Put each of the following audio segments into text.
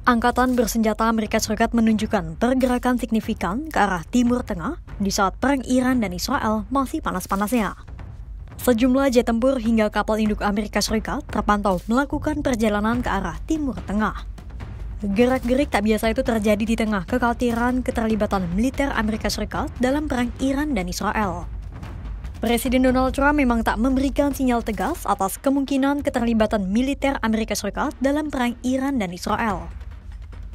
Angkatan bersenjata Amerika Serikat menunjukkan pergerakan signifikan ke arah Timur Tengah di saat perang Iran dan Israel masih panas-panasnya. Sejumlah jet tempur hingga kapal induk Amerika Serikat terpantau melakukan perjalanan ke arah Timur Tengah. Gerak-gerik tak biasa itu terjadi di tengah kekhawatiran keterlibatan militer Amerika Serikat dalam perang Iran dan Israel. Presiden Donald Trump memang tak memberikan sinyal tegas atas kemungkinan keterlibatan militer Amerika Serikat dalam perang Iran dan Israel.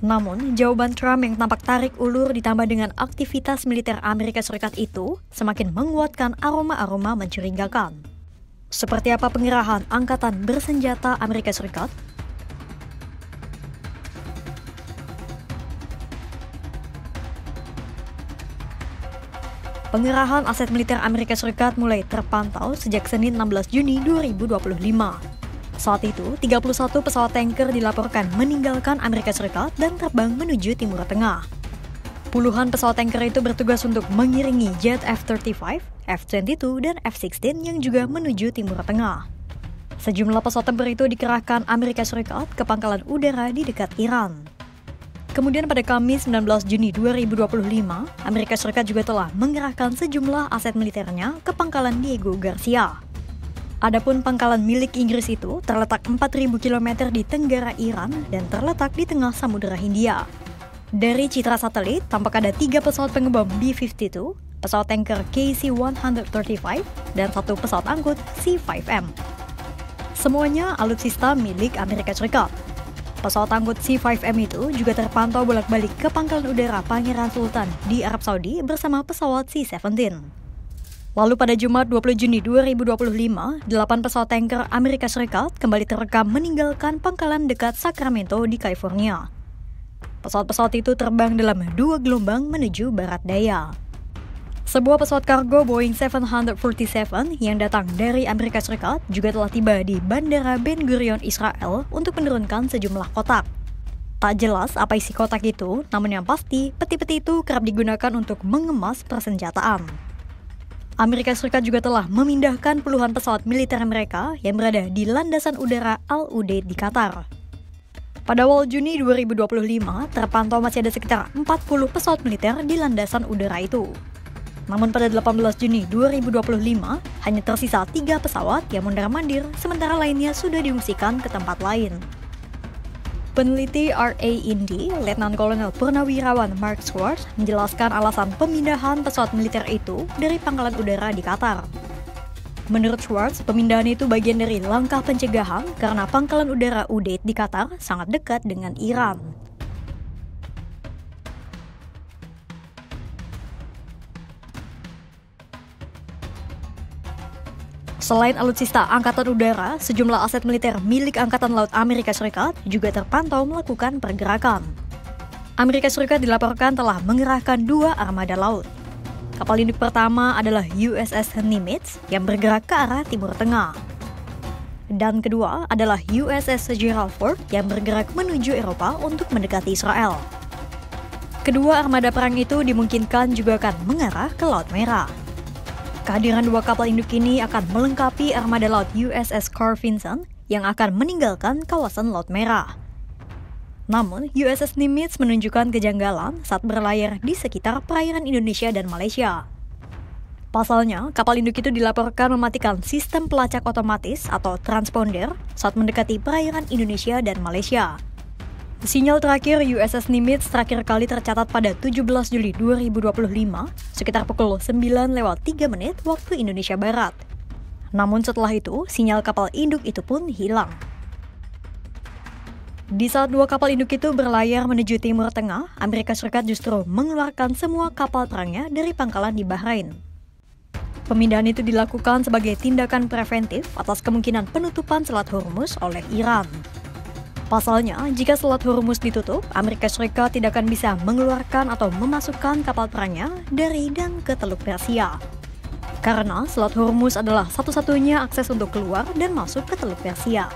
Namun, jawaban Trump yang tampak tarik ulur ditambah dengan aktivitas militer Amerika Serikat itu semakin menguatkan aroma-aroma mencurigakan. Seperti apa pengerahan angkatan bersenjata Amerika Serikat? Pengerahan aset militer Amerika Serikat mulai terpantau sejak Senin 16 Juni 2025. Saat itu, 31 pesawat tanker dilaporkan meninggalkan Amerika Serikat dan terbang menuju Timur Tengah. Puluhan pesawat tanker itu bertugas untuk mengiringi jet F-35, F-22, dan F-16 yang juga menuju Timur Tengah. Sejumlah pesawat tempur itu dikerahkan Amerika Serikat ke pangkalan udara di dekat Iran. Kemudian pada Kamis 19 Juni 2025, Amerika Serikat juga telah mengerahkan sejumlah aset militernya ke pangkalan Diego Garcia. Adapun pangkalan milik Inggris itu terletak 4.000 km di tenggara Iran dan terletak di tengah Samudera Hindia. Dari citra satelit, tampak ada 3 pesawat pengebom B-52, pesawat tanker KC-135, dan 1 pesawat angkut C-5M. Semuanya alutsista milik Amerika Serikat. Pesawat angkut C-5M itu juga terpantau bolak-balik ke pangkalan udara Pangeran Sultan di Arab Saudi bersama pesawat C-17. Lalu pada Jumat 20 Juni 2025, 8 pesawat tanker Amerika Serikat kembali terekam meninggalkan pangkalan dekat Sacramento di California. Pesawat-pesawat itu terbang dalam 2 gelombang menuju barat daya. Sebuah pesawat kargo Boeing 747 yang datang dari Amerika Serikat juga telah tiba di Bandara Ben Gurion, Israel untuk menurunkan sejumlah kotak. Tak jelas apa isi kotak itu, namun yang pasti peti-peti itu kerap digunakan untuk mengemas persenjataan. Amerika Serikat juga telah memindahkan puluhan pesawat militer mereka yang berada di landasan udara Al-Udeid di Qatar. Pada awal Juni 2025, terpantau masih ada sekitar 40 pesawat militer di landasan udara itu. Namun pada 18 Juni 2025, hanya tersisa 3 pesawat yang mondar-mandir, sementara lainnya sudah diungsikan ke tempat lain. Peneliti RA Indy, Letnan Kolonel Purnawirawan Mark Schwartz, menjelaskan alasan pemindahan pesawat militer itu dari pangkalan udara di Qatar. Menurut Schwartz, pemindahan itu bagian dari langkah pencegahan karena pangkalan udara Udeid di Qatar sangat dekat dengan Iran. Selain alutsista Angkatan Udara, sejumlah aset militer milik Angkatan Laut Amerika Serikat juga terpantau melakukan pergerakan. Amerika Serikat dilaporkan telah mengerahkan 2 armada laut. Kapal induk pertama adalah USS Nimitz yang bergerak ke arah Timur Tengah. Dan kedua adalah USS Gerald Ford yang bergerak menuju Eropa untuk mendekati Israel. Kedua armada perang itu dimungkinkan juga akan mengarah ke Laut Merah. Kehadiran 2 kapal induk ini akan melengkapi armada laut USS Carl Vinson yang akan meninggalkan kawasan Laut Merah. Namun, USS Nimitz menunjukkan kejanggalan saat berlayar di sekitar perairan Indonesia dan Malaysia. Pasalnya, kapal induk itu dilaporkan mematikan sistem pelacak otomatis atau transponder saat mendekati perairan Indonesia dan Malaysia. Sinyal terakhir USS Nimitz terakhir kali tercatat pada 17 Juli 2025, sekitar pukul 9:03 waktu Indonesia Barat. Namun setelah itu, sinyal kapal induk itu pun hilang. Di saat 2 kapal induk itu berlayar menuju Timur Tengah, Amerika Serikat justru mengeluarkan semua kapal perangnya dari pangkalan di Bahrain. Pemindahan itu dilakukan sebagai tindakan preventif atas kemungkinan penutupan Selat Hormuz oleh Iran. Pasalnya, jika Selat Hormuz ditutup, Amerika Serikat tidak akan bisa mengeluarkan atau memasukkan kapal perangnya dari dan ke Teluk Persia. Karena Selat Hormuz adalah satu-satunya akses untuk keluar dan masuk ke Teluk Persia.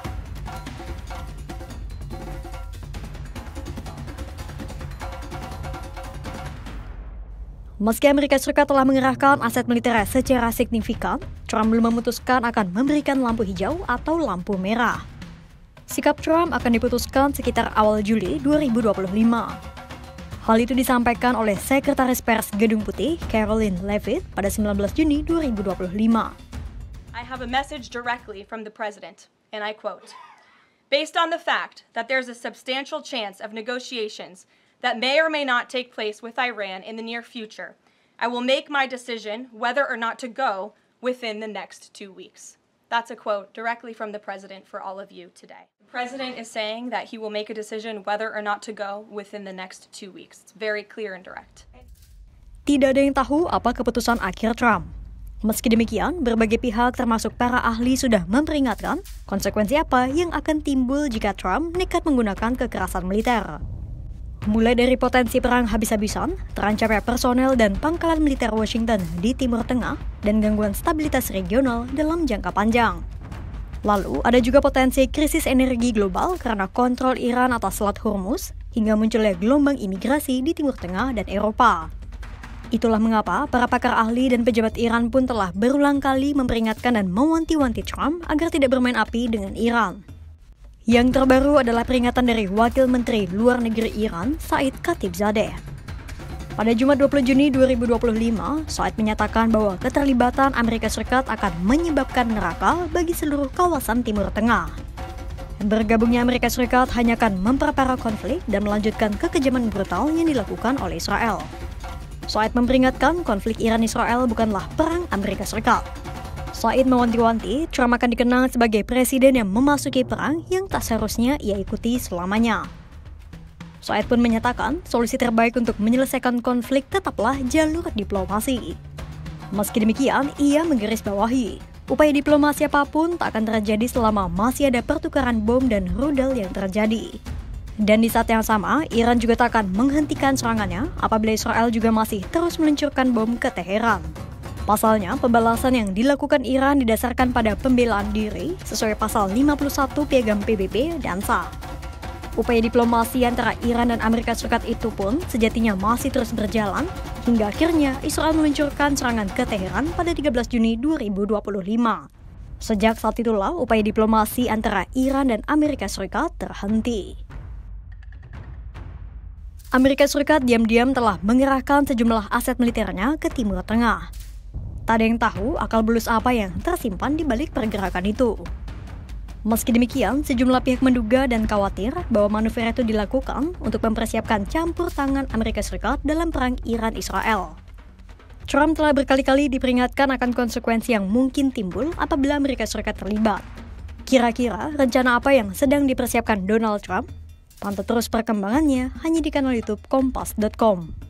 Meski Amerika Serikat telah mengerahkan aset militernya secara signifikan, Trump belum memutuskan akan memberikan lampu hijau atau lampu merah. Sikap Trump akan diputuskan sekitar awal Juli 2025. Hal itu disampaikan oleh Sekretaris Pers Gedung Putih, Karoline Leavitt, pada 19 Juni 2025. I have a message directly from the president, and I quote, "Based on the fact that there's a substantial chance of negotiations that may or may not take place with Iran in the near future, I will make my decision whether or not to go within the next 2 weeks." That's a quote directly from the president for all of you today. The president is saying that he will make a decision whether or not to go within the next 2 weeks. It's very clear and direct. Tidak ada yang tahu apa keputusan akhir Trump. Meski demikian, berbagai pihak termasuk para ahli sudah memperingatkan konsekuensi apa yang akan timbul jika Trump nekat menggunakan kekerasan militer. Mulai dari potensi perang habis-habisan, terancamnya personel dan pangkalan militer Washington di Timur Tengah, dan gangguan stabilitas regional dalam jangka panjang. Lalu, ada juga potensi krisis energi global karena kontrol Iran atas Selat Hormuz, hingga munculnya gelombang imigrasi di Timur Tengah dan Eropa. Itulah mengapa para pakar ahli dan pejabat Iran pun telah berulang kali memperingatkan dan mewanti-wanti Trump agar tidak bermain api dengan Iran. Yang terbaru adalah peringatan dari Wakil Menteri Luar Negeri Iran, Said Khatibzadeh. Pada Jumat 20 Juni 2025, Said menyatakan bahwa keterlibatan Amerika Serikat akan menyebabkan neraka bagi seluruh kawasan Timur Tengah. Bergabungnya Amerika Serikat hanya akan memperparah konflik dan melanjutkan kekejaman brutal yang dilakukan oleh Israel. Said memperingatkan konflik Iran-Israel bukanlah perang Amerika Serikat. Said mewanti-wanti Trump akan dikenal sebagai presiden yang memasuki perang yang tak seharusnya ia ikuti selamanya. Said pun menyatakan solusi terbaik untuk menyelesaikan konflik tetaplah jalur diplomasi. Meski demikian, ia menggarisbawahi upaya diplomasi apapun tak akan terjadi selama masih ada pertukaran bom dan rudal yang terjadi. Dan di saat yang sama, Iran juga tak akan menghentikan serangannya apabila Israel juga masih terus meluncurkan bom ke Teheran. Pasalnya, pembalasan yang dilakukan Iran didasarkan pada pembelaan diri sesuai pasal 51 Piagam PBB dan sah. Upaya diplomasi antara Iran dan Amerika Serikat itu pun sejatinya masih terus berjalan hingga akhirnya Israel meluncurkan serangan ke Teheran pada 13 Juni 2025. Sejak saat itulah upaya diplomasi antara Iran dan Amerika Serikat terhenti. Amerika Serikat diam-diam telah mengerahkan sejumlah aset militernya ke Timur Tengah. Tak ada yang tahu akal bulus apa yang tersimpan di balik pergerakan itu. Meski demikian, sejumlah pihak menduga dan khawatir bahwa manuver itu dilakukan untuk mempersiapkan campur tangan Amerika Serikat dalam perang Iran-Israel. Trump telah berkali-kali diperingatkan akan konsekuensi yang mungkin timbul apabila Amerika Serikat terlibat. Kira-kira rencana apa yang sedang dipersiapkan Donald Trump? Pantau terus perkembangannya hanya di kanal YouTube Kompas.com.